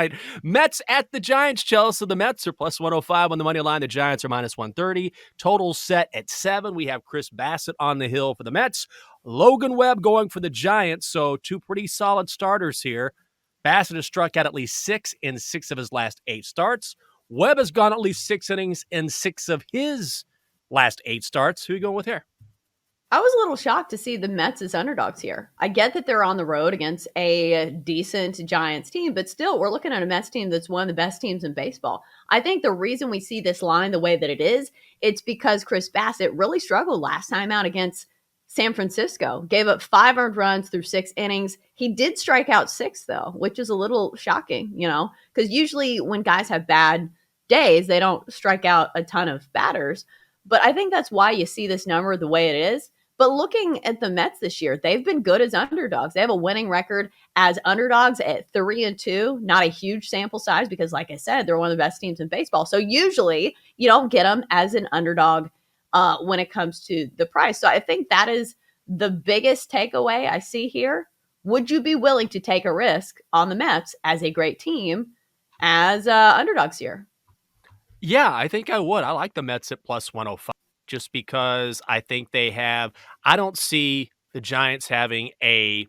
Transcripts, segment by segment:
Right. Mets at the Giants, Chelsea. The Mets are plus 105 on the money line. The Giants are minus 130. Total set at 7. We have Chris Bassett on the hill for the Mets. Logan Webb going for the Giants. So two pretty solid starters here. Bassett has struck out at least 6 in 6 of his last 8 starts. Webb has gone at least 6 innings in 6 of his last 8 starts. Who are you going with here? I was a little shocked to see the Mets as underdogs here. I get that they're on the road against a decent Giants team, but still, we're looking at a Mets team that's one of the best teams in baseball. I think the reason we see this line the way that it is, it's because Chris Bassett really struggled last time out against San Francisco. Gave up 5 earned runs through 6 innings. He did strike out 6, though, which is a little shocking, because usually when guys have bad days, they don't strike out a ton of batters. But I think that's why you see this number the way it is. But looking at the Mets this year, they've been good as underdogs. They have a winning record as underdogs at 3-2. Not a huge sample size because, like I said, they're one of the best teams in baseball. So usually you don't get them as an underdog when it comes to the price. So I think that is the biggest takeaway I see here. Would you be willing to take a risk on the Mets as a great team as underdogs here? Yeah, I think I would. I like the Mets at plus 105 just because I think I don't see the Giants having a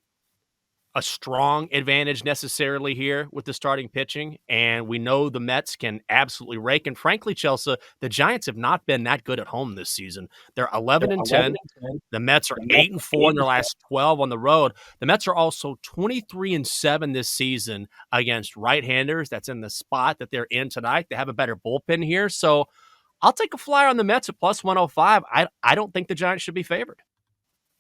strong advantage necessarily here with the starting pitching. And we know the Mets can absolutely rake. And frankly, Chelsea, the Giants have not been that good at home this season. They're 11-10. The Mets are 8-4 in their last 12 on the road. The Mets are also 23-7 this season against right-handers. That's in the spot that they're in tonight. They have a better bullpen here. So I'll take a flyer on the Mets at plus 105. I don't think the Giants should be favored.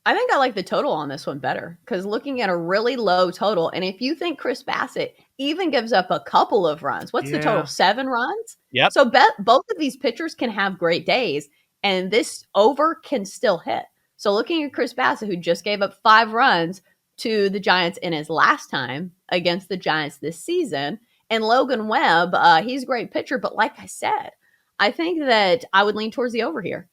I think I like the total on this one better because looking at a really low total, and if you think Chris Bassett even gives up a couple of runs, what's the total? 7 runs? Yep. So both of these pitchers can have great days, and this over can still hit. So looking at Chris Bassett, who just gave up 5 runs to the Giants in his last time against the Giants this season, and Logan Webb, he's a great pitcher, but like I said, I think that I would lean towards the over here.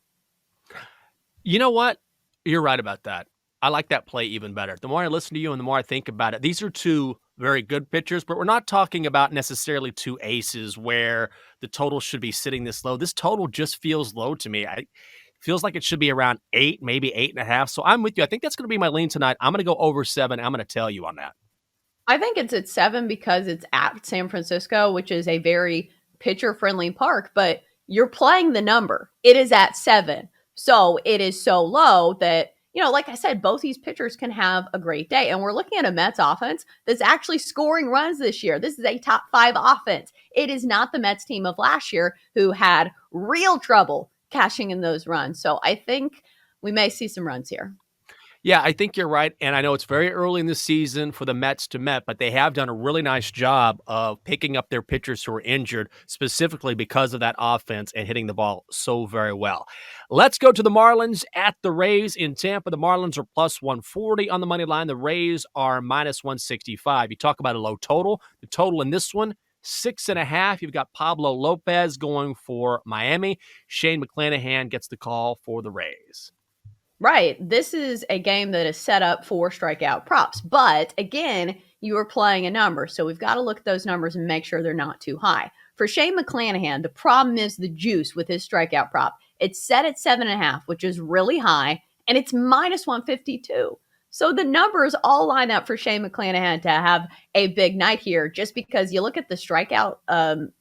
You know what? You're right about that. I like that play even better. The more I listen to you and the more I think about it, these are two very good pitchers, but we're not talking about necessarily two aces where the total should be sitting this low. This total just feels low to me. It feels like it should be around 8, maybe 8.5. So I'm with you. I think that's going to be my lean tonight. I'm going to go over 7. I'm going to tell you on that. I think it's at 7 because it's at San Francisco, which is a very pitcher-friendly park, but you're playing the number. It is at 7. So it is so low that, like I said, both these pitchers can have a great day. And we're looking at a Mets offense that's actually scoring runs this year. This is a top 5 offense. It is not the Mets team of last year who had real trouble cashing in those runs. So I think we may see some runs here. Yeah, I think you're right. And I know it's very early in the season for the Mets to Met, but they have done a really nice job of picking up their pitchers who are injured, specifically because of that offense and hitting the ball so very well. Let's go to the Marlins at the Rays in Tampa. The Marlins are plus 140 on the money line. The Rays are minus 165. You talk about a low total. The total in this one, 6.5. You've got Pablo Lopez going for Miami. Shane McClanahan gets the call for the Rays. Right. This is a game that is set up for strikeout props. But again, you are playing a number. So we've got to look at those numbers and make sure they're not too high. For Shane McClanahan, the problem is the juice with his strikeout prop. It's set at 7.5, which is really high, and it's minus 152. So the numbers all line up for Shane McClanahan to have a big night here, just because you look at the strikeout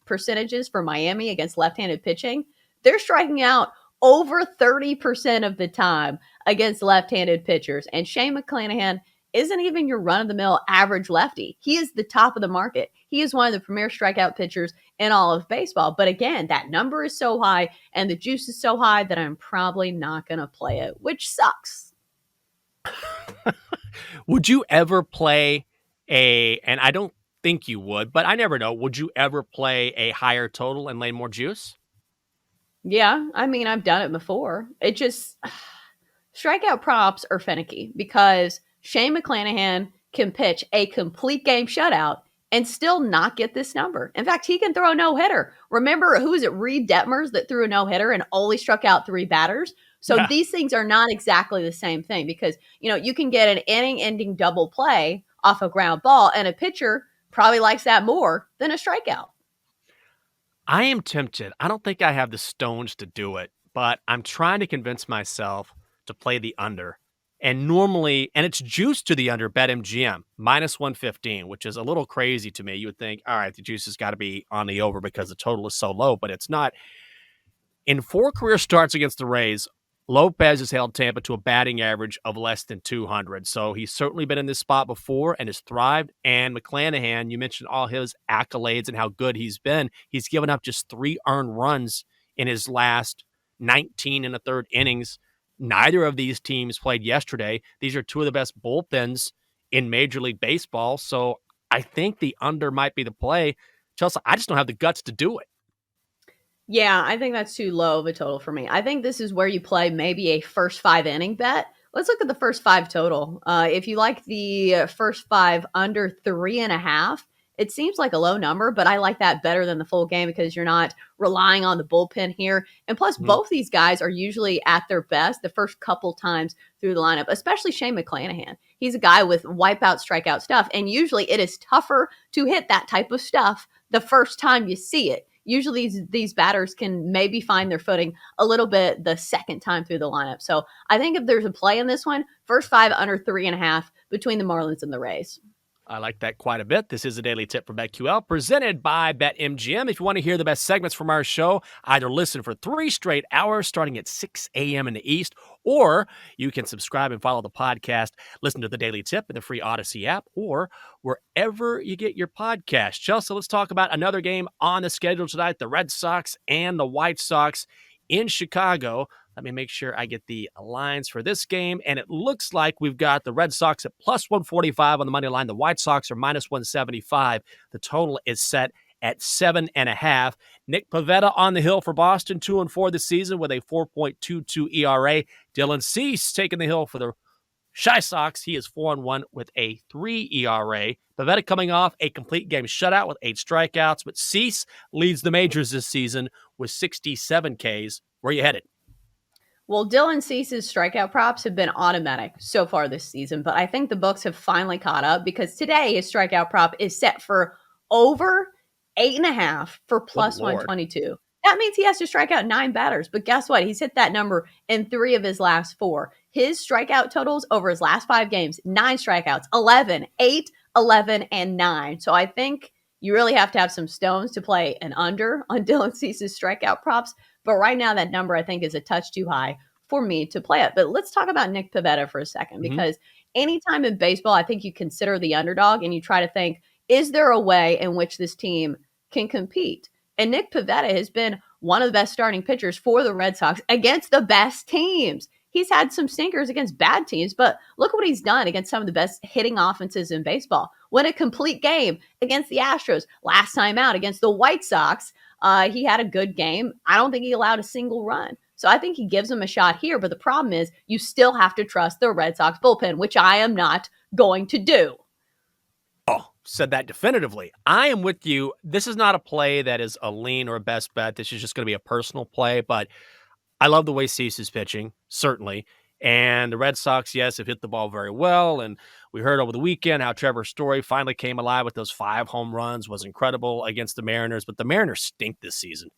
percentages for Miami against left-handed pitching. They're striking out over 30% of the time against left-handed pitchers. And Shane McClanahan isn't even your run-of-the-mill average lefty. He is the top of the market. He is one of the premier strikeout pitchers in all of baseball. But again, that number is so high and the juice is so high that I'm probably not going to play it, which sucks. Would you ever play and I don't think you would, but I never know, would you ever play a higher total and lay more juice? Yeah, I mean, I've done it before. It just, strikeout props are finicky because Shane McClanahan can pitch a complete game shutout and still not get this number. In fact, he can throw a no-hitter. Remember, who is it, Reed Detmers, that threw a no-hitter and only struck out 3 batters? So These things are not exactly the same thing because, you can get an inning-ending double play off a ground ball, and a pitcher probably likes that more than a strikeout. I am tempted. I don't think I have the stones to do it, but I'm trying to convince myself to play the under. And normally, and it's juiced to the under bet MGM minus 115, which is a little crazy to me. You would think, all right, the juice has got to be on the over because the total is so low, but it's not. In 4 career starts against the Rays, Lopez has held Tampa to a batting average of less than 200. So he's certainly been in this spot before and has thrived. And McClanahan, you mentioned all his accolades and how good he's been. He's given up just 3 earned runs in his last 19 and a third innings. Neither of these teams played yesterday. These are 2 of the best bullpens in Major League Baseball. So I think the under might be the play. Chelsea, I just don't have the guts to do it. Yeah, I think that's too low of a total for me. I think this is where you play maybe a first 5 inning bet. Let's look at the first 5 total. If you like the first 5 under 3.5, it seems like a low number, but I like that better than the full game because you're not relying on the bullpen here. And plus, both these guys are usually at their best the first couple times through the lineup, especially Shane McClanahan. He's a guy with wipeout, strikeout stuff, and usually it is tougher to hit that type of stuff the first time you see it. Usually these batters can maybe find their footing a little bit the second time through the lineup. So I think if there's a play in this one, first 5 under 3.5 between the Marlins and the Rays. I like that quite a bit. This is a daily tip from BetQL presented by BetMGM. If you want to hear the best segments from our show, either listen for 3 straight hours starting at 6 a.m. in the East, or you can subscribe and follow the podcast, listen to the daily tip in the free Odyssey app, or wherever you get your podcast. Chelsea, let's talk about another game on the schedule tonight, the Red Sox and the White Sox in Chicago. Let me make sure I get the lines for this game. And it looks like we've got the Red Sox at plus 145 on the money line. The White Sox are minus 175. The total is set at 7.5. Nick Pivetta on the hill for Boston, 2-4 this season with a 4.22 ERA. Dylan Cease taking the hill for the Shy Sox. He is 4-1 with a 3 ERA. Pivetta coming off a complete game shutout with 8 strikeouts, but Cease leads the majors this season with 67 Ks. Where are you headed? Well, Dylan Cease's strikeout props have been automatic so far this season, but I think the books have finally caught up because today his strikeout prop is set for over 8.5 for plus 122. That means he has to strike out 9 batters, but guess what? He's hit that number in 3 of his last 4. His strikeout totals over his last 5 games, 9 strikeouts, 11, 8, 11, and 9. So I think you really have to have some stones to play an under on Dylan Cease's strikeout props. But right now, that number, I think, is a touch too high for me to play it. But let's talk about Nick Pivetta for a second, because anytime in baseball, I think you consider the underdog and you try to think, is there a way in which this team can compete? And Nick Pivetta has been one of the best starting pitchers for the Red Sox against the best teams. He's had some stinkers against bad teams, but look what he's done against some of the best hitting offenses in baseball. Won a complete game against the Astros. Last time out against the White Sox, he had a good game. I don't think he allowed a single run. So I think he gives him a shot here. But the problem is you still have to trust the Red Sox bullpen, which I am not going to do. Oh, said that definitively. I am with you. This is not a play that is a lean or a best bet. This is just going to be a personal play. But I love the way Cease is pitching, certainly. And the Red Sox, yes, have hit the ball very well. And we heard over the weekend how Trevor Story finally came alive with those 5 home runs, was incredible against the Mariners. But the Mariners stink this season.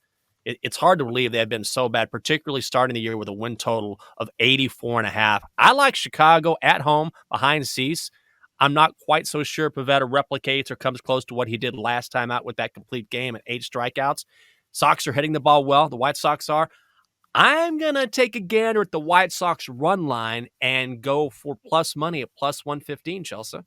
It's hard to believe they have been so bad, particularly starting the year with a win total of 84.5. I like Chicago at home behind Cease. I'm not quite so sure Pivetta replicates or comes close to what he did last time out with that complete game and 8 strikeouts. Sox are hitting the ball well. The White Sox are. I'm going to take a gander at the White Sox run line and go for plus money at plus 115, Chelsea.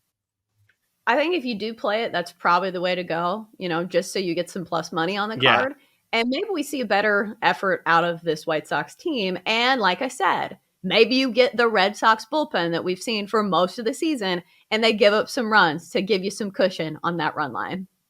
I think if you do play it, that's probably the way to go, just so you get some plus money on the card. And maybe we see a better effort out of this White Sox team. And like I said, maybe you get the Red Sox bullpen that we've seen for most of the season, and they give up some runs to give you some cushion on that run line.